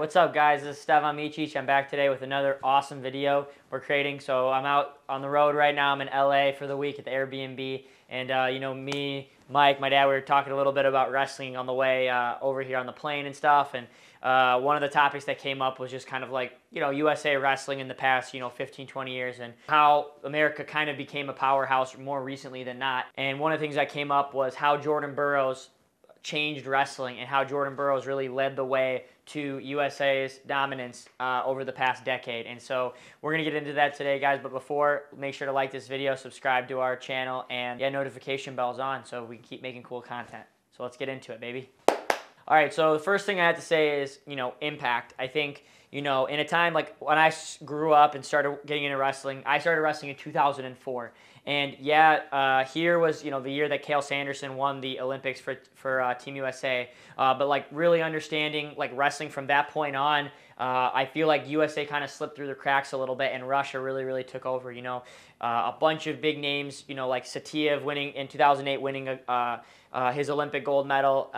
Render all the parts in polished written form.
What's up, guys? This is Stevan. I'm back today with another awesome video we're creating. So I'm out on the road right now. I'm in LA for the week at the Airbnb. And, me, Mike, my dad, we were talking a little bit about wrestling on the way over here on the plane and stuff. And one of the topics that came up was just kind of like, USA wrestling in the past, 15, 20 years and how America kind of became a powerhouse more recently than not. And one of the things that came up was how Jordan Burroughs changed wrestling and how Jordan Burroughs really led the way to USA's dominance over the past decade. And so we're going to get into that today, guys. But before, make sure to like this video, subscribe to our channel, and get notification bells on so we can keep making cool content. So let's get into it, baby. All right, so the first thing I have to say is, impact. I think, in a time like when I grew up and started getting into wrestling, I started wrestling in 2004. And yeah, here was, the year that Cael Sanderson won the Olympics for Team USA. But like really understanding like wrestling from that point on, I feel like USA kind of slipped through the cracks a little bit, and Russia really took over. A bunch of big names, like Satiev winning in 2008, winning his Olympic gold medal.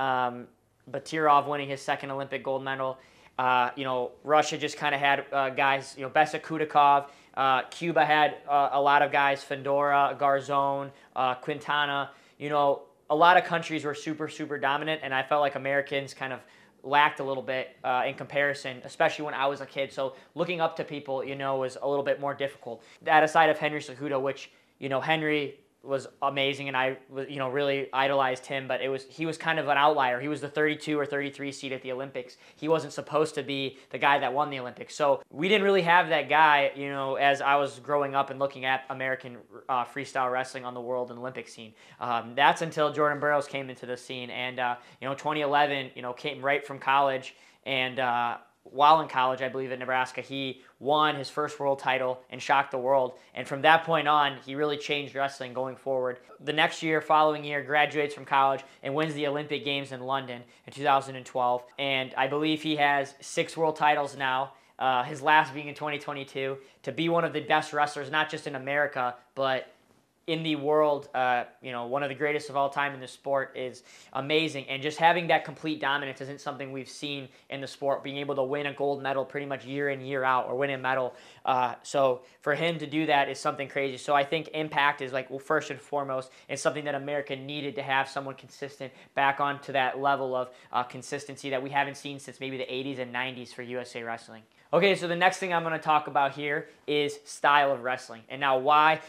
Batirov winning his second Olympic gold medal. Russia just kind of had guys, Besa Kudakov. Cuba had a lot of guys, Fedora, Garzone, Quintana. A lot of countries were super dominant, and I felt like Americans kind of lacked a little bit in comparison, especially when I was a kid. So looking up to people, was a little bit more difficult. That aside of Henry Cejudo, which, Henry was amazing, and I really idolized him, but he was kind of an outlier. He was the 32 or 33 seed at the Olympics. He wasn't supposed to be the guy that won the Olympics. So we didn't really have that guy, as I was growing up and looking at American freestyle wrestling on the world and Olympic scene. That's until Jordan Burroughs came into the scene, and 2011, came right from college, and while in college, I believe, at Nebraska, he won his first world title and shocked the world. And from that point on, he really changed wrestling going forward. The next year, following year, graduates from college and wins the Olympic Games in London in 2012. And I believe he has 6 world titles now, his last being in 2022, to be one of the best wrestlers, not just in America, but in the world. One of the greatest of all time in the sport is amazing. And just having that complete dominance isn't something we've seen in the sport, being able to win a gold medal pretty much year in, year out, or win a medal. So for him to do that is something crazy. So I think impact is first and foremost, and something that America needed to have someone consistent back onto that level of consistency that we haven't seen since maybe the 80s and 90s for USA Wrestling. Okay, so the next thing I'm going to talk about here is style of wrestling. And now why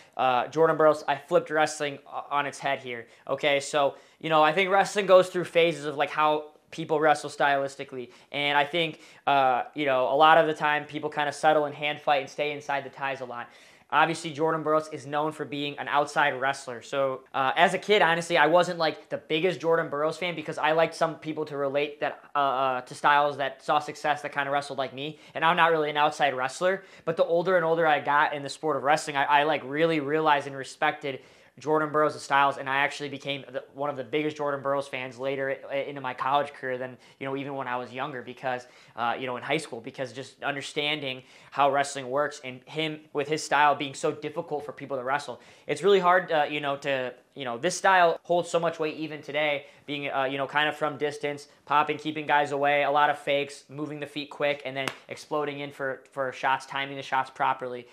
Jordan Burroughs, I flipped wrestling on its head here. Okay, so, I think wrestling goes through phases of how people wrestle stylistically. And I think, a lot of the time people kind of settle and hand fight and stay inside the ties a lot. Obviously, Jordan Burroughs is known for being an outside wrestler. So as a kid, honestly, I wasn't the biggest Jordan Burroughs fan because I liked some people to relate that to styles that saw success that kind of wrestled like me. And I'm not really an outside wrestler. But the older and older I got in the sport of wrestling, I really realized and respected Jordan Burroughs' styles, and I actually became one of the biggest Jordan Burroughs fans later into my college career than, even when I was younger because, in high school, because just understanding how wrestling works and him with his style being so difficult for people to wrestle. It's really hard, this style holds so much weight even today, being, kind of from distance, popping, keeping guys away, a lot of fakes, moving the feet quick, and then exploding in for shots, timing the shots properly.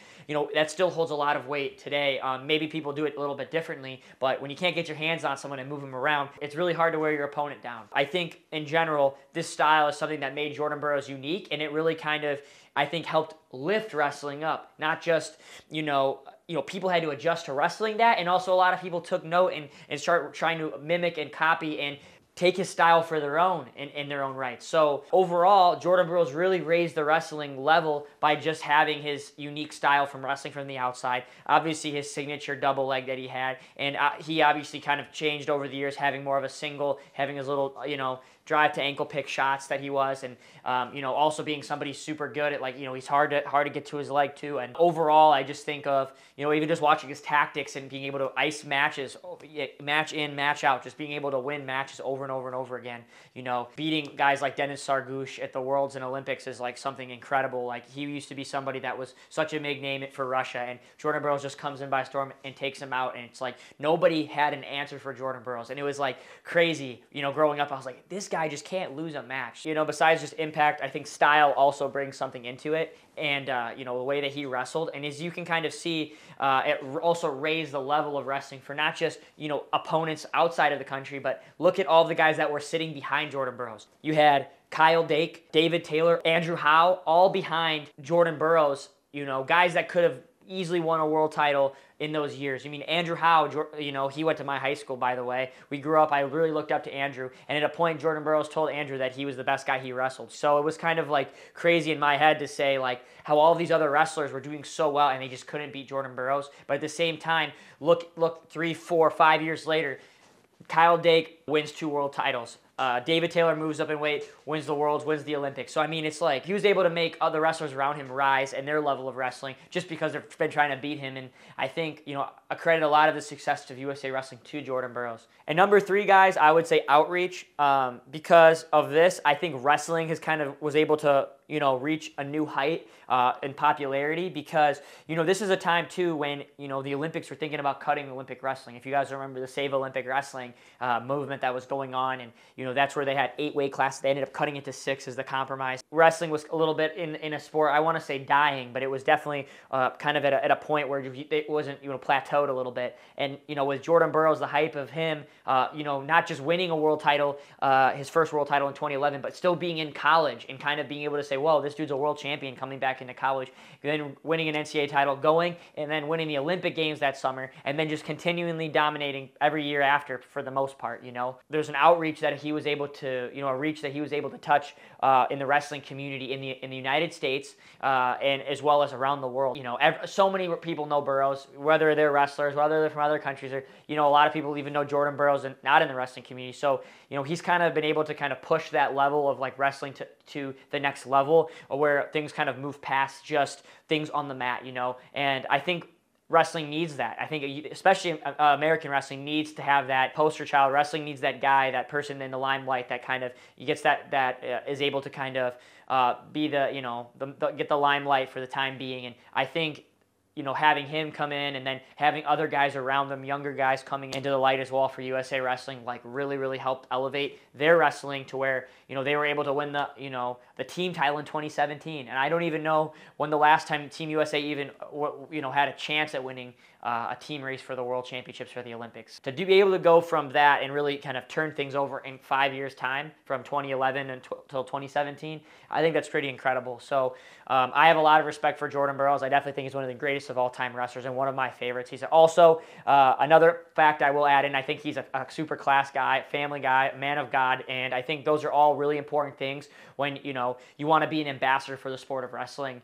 That still holds a lot of weight today. Maybe people do it a little bit differently, but when you can't get your hands on someone and move them around, it's really hard to wear your opponent down. I think, in general, this style is something that made Jordan Burroughs unique, and it really kind of, I think, helped lift wrestling up. Not just, people had to adjust to wrestling that, and also a lot of people took note and start trying to mimic and copy and take his style for their own in their own right. So overall, Jordan Burroughs really raised the wrestling level by just having his unique style from wrestling from the outside. Obviously, his signature double leg that he had, and he obviously kind of changed over the years, having more of a single, having his little, drive to ankle pick shots that he was, and also being somebody super good at he's hard to get to his leg too. And overall, I just think of even just watching his tactics and being able to ice matches, match in, match out, just being able to win matches over and over and over again. Beating guys like Denis Sargush at the Worlds and Olympics is something incredible. He used to be somebody that was such a big name for Russia, and Jordan Burroughs just comes in by storm and takes him out. And it's nobody had an answer for Jordan Burroughs, and it was crazy. Growing up, I was like, this guy just can't lose a match. You know, besides just impact, I think style also brings something into it. And, you know, the way that he wrestled. And as you can kind of see, it also raised the level of wrestling for not just, you know, opponents outside of the country, but look at all the guys that were sitting behind Jordan Burroughs. You had Kyle Dake, David Taylor, Andrew Howe, all behind Jordan Burroughs, you know, guys that could have easily won a world title in those years. I mean, Andrew Howe, you know, he went to my high school, by the way. We grew up, I really looked up to Andrew, and at a point, Jordan Burroughs told Andrew that he was the best guy he wrestled. So it was kind of like crazy in my head to say like how all these other wrestlers were doing so well and they just couldn't beat Jordan Burroughs. But at the same time, look 3, 4, 5 years later, Kyle Dake wins 2 world titles. David Taylor moves up in weight, wins the Worlds, wins the Olympics. So, I mean, it's like he was able to make other wrestlers around him rise and their level of wrestling just because they've been trying to beat him. And I think, you know, I credit a lot of the success of USA Wrestling to Jordan Burroughs. And number 3, guys, I would say outreach. Because of this, I think wrestling has kind of was able to, you know, reach a new height in popularity because, you know, this is a time, too, when, you know, the Olympics were thinking about cutting Olympic wrestling. If you guys remember the Save Olympic Wrestling movement that was going on, and, you know, that's where they had 8 weight classes. They ended up cutting it to 6 as the compromise. Wrestling was a little bit in a sport, I want to say dying, but it was definitely kind of at a point where it wasn't, you know, plateaued a little bit. And, you know, with Jordan Burroughs, the hype of him, you know, not just winning a world title, his first world title in 2011, but still being in college and kind of being able to say, whoa, this dude's a world champion coming back into college, then winning an NCAA title, going and then winning the Olympic Games that summer, and then just continually dominating every year after for the most part, you know. There's an outreach that he was able to, you know, a reach that he was able to touch in the wrestling community in the United States and as well as around the world. You know, so many people know Burroughs, whether they're wrestlers, whether they're from other countries, or, you know, a lot of people even know Jordan Burroughs and not in the wrestling community. So, you know, he's kind of been able to kind of push that level of like wrestling to the next level where things kind of move past just things on the mat, you know. And I think wrestling needs that. I think especially American wrestling needs to have that poster child. Wrestling needs that guy, that person in the limelight that kind of gets that is able to kind of be the, you know, get the limelight for the time being. And I think, you know, having him come in and then having other guys around them, younger guys coming into the light as well for USA Wrestling, like really helped elevate their wrestling to where, you know, they were able to win the, you know, the team title in 2017. And I don't even know when the last time Team USA even, you know, had a chance at winning a team race for the World Championships for the Olympics. To be able to go from that and really kind of turn things over in 5 years' time, from 2011 until 2017, I think that's pretty incredible. So I have a lot of respect for Jordan Burroughs. I definitely think he's one of the greatest of all-time wrestlers and one of my favorites. He's also another fact I will add in, I think he's a super class guy, family guy, man of God, and I think those are all really important things when, you know, you want to be an ambassador for the sport of wrestling,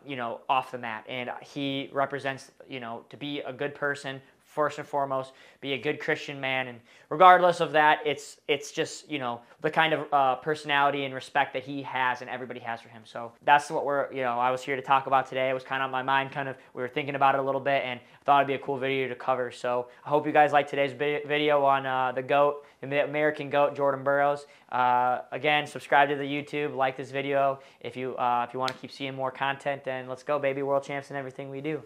you know, off the mat. And he represents, you know, to be a good person, first and foremost, be a good Christian man. And regardless of that, it's just, you know, the kind of personality and respect that he has and everybody has for him. So that's what you know, I was here to talk about today. It was kind of on my mind, we were thinking about it a little bit and thought it'd be a cool video to cover. So I hope you guys liked today's video on the GOAT, the American GOAT, Jordan Burroughs. Again, subscribe to the YouTube, like this video. If you want to keep seeing more content, then let's go, baby, world champs in everything we do.